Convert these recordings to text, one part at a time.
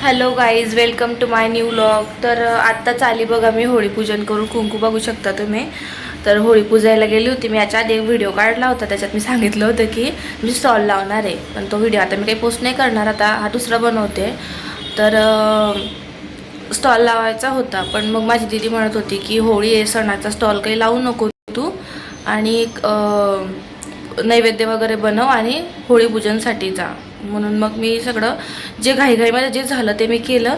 Hello guys, welcome to my new vlog. तर आत्ताच आली बघा मी होळी पूजन करून. कुंकू बघू शकता तुम्ही. तर होळी पूजायला गेली होती मी. याच्या आधी एक व्हिडिओ काढला होता, त्याच्यात मी सांगितलं होतं की मी स्टॉल लावणार आहे. पण तो व्हिडिओ आता मी काही पोस्ट नाही करणार, आता हा दुसरा बनवते. तर स्टॉल लावायचा होता, पण मग माझी दीदी म्हणत होती की होळी आहे, सणाचा स्टॉल काही लावू नको तू, आणि नैवेद्य वगैरे बनव आणि होळी पूजनसाठी जा. म्हणून मग मी सगळं जे घाईघाईमध्ये जे झालं ते मी केलं.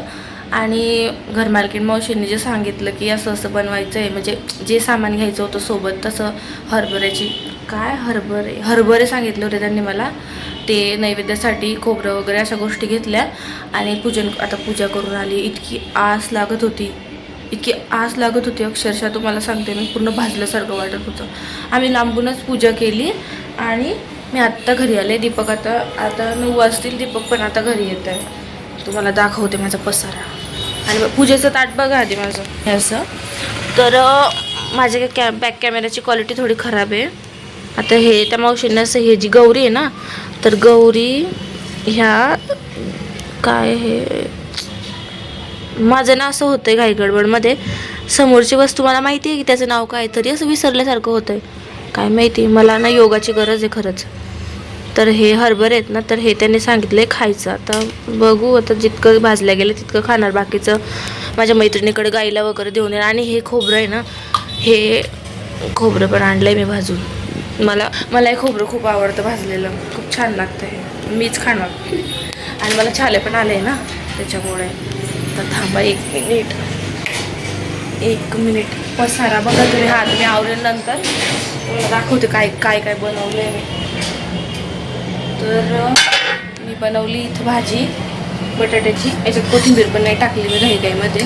आणि घरमालकीण मावशींनी जे सांगितलं की असं असं बनवायचं आहे, म्हणजे जे सामान घ्यायचं होतं सोबत, तसं हरभरे सांगितले होते त्यांनी मला. ते नैवेद्यासाठी खोबरं वगैरे अशा गोष्टी घेतल्या आणि आता पूजा करून आली. इतकी आस लागत होती अक्षरशः तुम्हाला सांगते मी, पूर्ण भाजल्यासारखं वाटत होतं. आम्ही लांबूनच पूजा केली आणि मी आत्ता घरी आले. दीपक आता 9 वाजतील. दीपक पण आता घरी येत आहे. तुम्हाला दाखवते माझा पसारा. आणि पूजेचं ताट बघा आधी माझं हे असं. तर माझ्या बॅक कॅमेऱ्याची क्वालिटी थोडी खराब आहे. आता हे त्या मावशींना असं, हे जी गौरी आहे ना, तर गौरी ह्या काय हे माझं ना असं होतंय घाईगडबडमध्ये. समोरची वस्तू मला माहिती आहे की त्याचं नाव काय, तरी असं विसरल्यासारखं होतंय. काय माहिती, मला ना योगाची गरज आहे खरंच. तर हे हरभरे आहेत ना, तर हे त्यांनी सांगितलं खायचं. आता बघू, आता जितकं भाजल्या गेलं तितकं खाणार, बाकीचं माझ्या मैत्रिणीकडे गाईला वगैरे देऊन येणार. आणि हे खोबरं आहे ना, हे खोबरं पण आणलं आहे मी भाजून. मला हे खोबरं खूप आवडतं भाजलेलं, खूप छान लागतं हे, मीच खाणार. आणि मला छाले पण आले ना त्याच्यामुळे. तर थांबा एक मिनिट. पसारा बघा तुम्ही. हा, तुम्ही आवरेल नंतर तुम्हाला दाखवते काय काय काय बनवलं आहे मी. तर मी बनवली इथं भाजी बटाट्याची, याच्यात कोथिंबीर पण नाही टाकली मी घाईघाईमध्ये.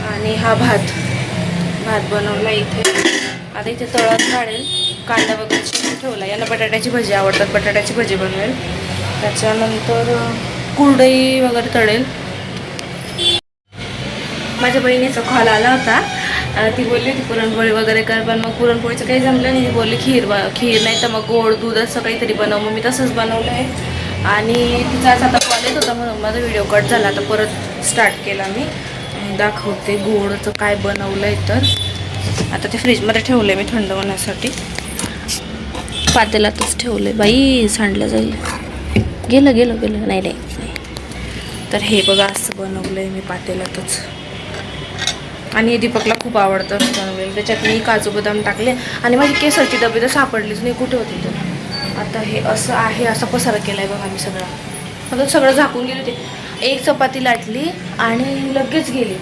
आणि हा भात बनवला इथे. आता इथे तळण काढेल, कांदा वगैरे शिजवून ठेवला. यांना बटाट्याची भजी आवडतात, बटाट्याची भजी बनवेल. त्याच्यानंतर कुरडई वगैरे तळेल. माझ्या बहिणीचा कॉल आला होता. ती बोलली होती पुरणपोळी वगैरे कर, पण मग पुरणपोळीचं काही जमलं नाही. ती बोलली खीर नाही तर मग गोड दूध असं काहीतरी बनव. मग मी तसंच बनवलं आहे. आणि तिचा आज आता कॉल येत होता म्हणून माझा व्हिडिओ कट झाला. आता परत स्टार्ट केला मी. आणि दाखवते गोडचं काय बनवलं आहे. तर आता ते फ्रीजमध्ये ठेवलं आहे मी थंड होण्यासाठी. पातेलातच ठेवलं आहे. बाई सांडलं जाईल. गेलं नाही. तर हे बघा असं बनवलं आहे मी पातेलातच. आणि हे दीपकला खूप आवडतं बनवलेलं. त्याच्यात मी काजू बदाम टाकले. आणि माझी केसरची डबी तर सापडलीच नाही, कुठे होती तर. आता हे असं आहे, असा पसारा केला आहे बघा मी सगळा. फक्त सगळं झाकून गेले होते. एक चपाती लाटली आणि लगेच गेली.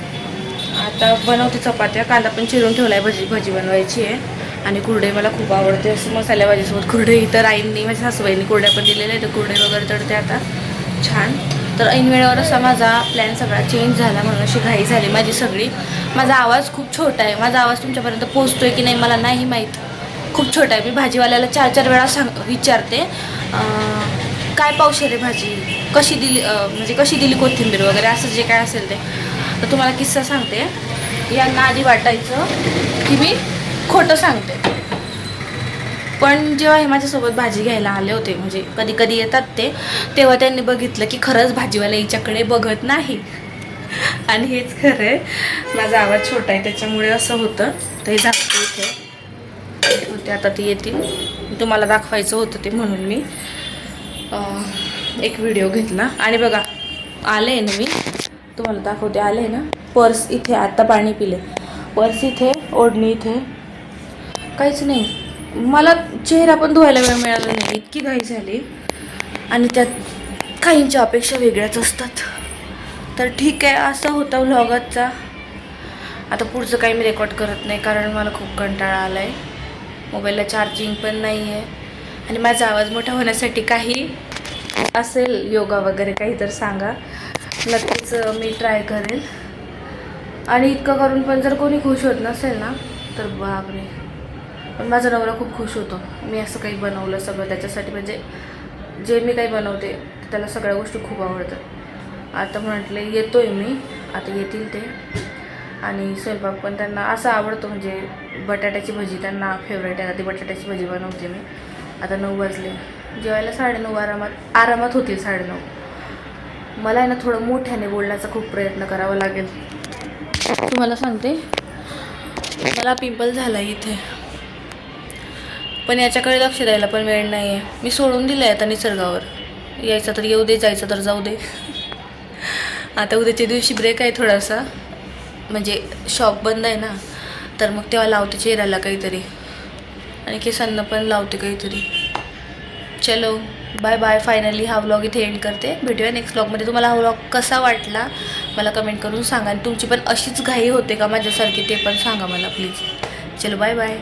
आता बनवते चपात्या. कांदा पण चिरून ठेवला आहे, भजी बनवायची आहे. आणि कुरडई मला खूप आवडते, असं मसाल्या भाजीसोबत कुरडई. तर आईंनी, माझ्या सासूबाईंनी कुरड्या पण दिलेल्या आहे, तर कुरडई वगैरे तळते आता छान. तर ऐन वेळेवर असा माझा प्लॅन सगळा चेंज झाला, म्हणून अशी घाई झाली माझी सगळी. माझा आवाज खूप छोटा आहे. माझा आवाज तुमच्यापर्यंत पोहोचतोय की नाही मला नाही माहीत, खूप छोटा आहे. मी भाजीवाल्याला 4 वेळा विचारते काय पावशेर आहे भाजी, कशी दिली, म्हणजे कशी दिली कोथिंबीर वगैरे, असं जे काय असेल ते. तर तुम्हाला किस्सा सांगते. यांना आधी वाटायचं की मी खोटं सांगते, पण जेव्हा हे माझ्यासोबत भाजी घ्यायला आले होते, म्हणजे कधी कधी येतात ते, तेव्हा त्यांनी बघितलं की खरंच भाजीवाला हिच्याकडे बघत नाही. आणि हेच खरं आहे, माझा आवाज छोटा आहे त्याच्यामुळे असं होतं. तर हे झाकते इथे होते. आता ते येतील, तुम्हाला दाखवायचं होतं ते, म्हणून मी एक व्हिडिओ घेतला. आणि बघा आले ना, मी तुम्हाला दाखवते. आले ना, पर्स इथे, आत्ता पाणी पिले. पर्स इथे, ओढणी इथे, काहीच नाही. मला चेहरा पण धुवायला वेळ मिळाला नाही, इतकी घाई झाली. आणि त्यात काहींच्या अपेक्षा वेगळ्याच असतात. तर ठीक आहे, असं होतं व्लॉगचा. आता पुढचं काही मी रेकॉर्ड करत नाही, कारण मला खूप कंटाळा आला आहे. मोबाईलला चार्जिंग पण नाही आहे. आणि माझा आवाज मोठा होण्यासाठी काही असेल योगा वगैरे काही तर सांगा, नक्कीच मी ट्राय करेल. आणि इतकं करून पण जर कोणी खुश होत नसेल ना, तर बापरे. पण माझा नवरा खूप खुश होतो मी असं काही बनवलं सगळं त्याच्यासाठी. म्हणजे जे मी काही बनवते त्याला सगळ्या गोष्टी खूप आवडतात. आता म्हटले येतोय मी, आता येतील ते. आणि स्वयंपाक पण त्यांना असं आवडतो, म्हणजे बटाट्याची भजी त्यांना फेवरेट आहे. ती बटाट्याची भजी बनवते मी. आता 9 वाजले, जेवायला 9:30 आरामात होतील. 9:30 मला आहे ना थोडं मोठ्याने बोलण्याचा खूप प्रयत्न करावा लागेल. तुम्हाला सांगते, मला पिंपल झाला इथे, पण याच्याकडे लक्ष द्यायला पण वेळ नाही आहे. मी सोडून दिलं आहे आता निसर्गावर. यायचं तर येऊ दे, जायचं तर जाऊ दे. आता उद्याच्या दिवशी ब्रेक आहे थोडासा, म्हणजे शॉप बंद आहे ना, तर मग तेव्हा लावते चेहऱ्याला काहीतरी आणि केसांना पण लावते काहीतरी. चलो बाय बाय. फायनली हा व्लॉग इथे एंड करते. भेटूया नेक्स्ट व्लॉगमध्ये. तुम्हाला हा व्लॉग कसा वाटला मला कमेंट करून सांगा, आणि तुमची पण अशीच घाई होते का माझ्यासारखी ते पण सांगा मला प्लीज. चलो बाय बाय.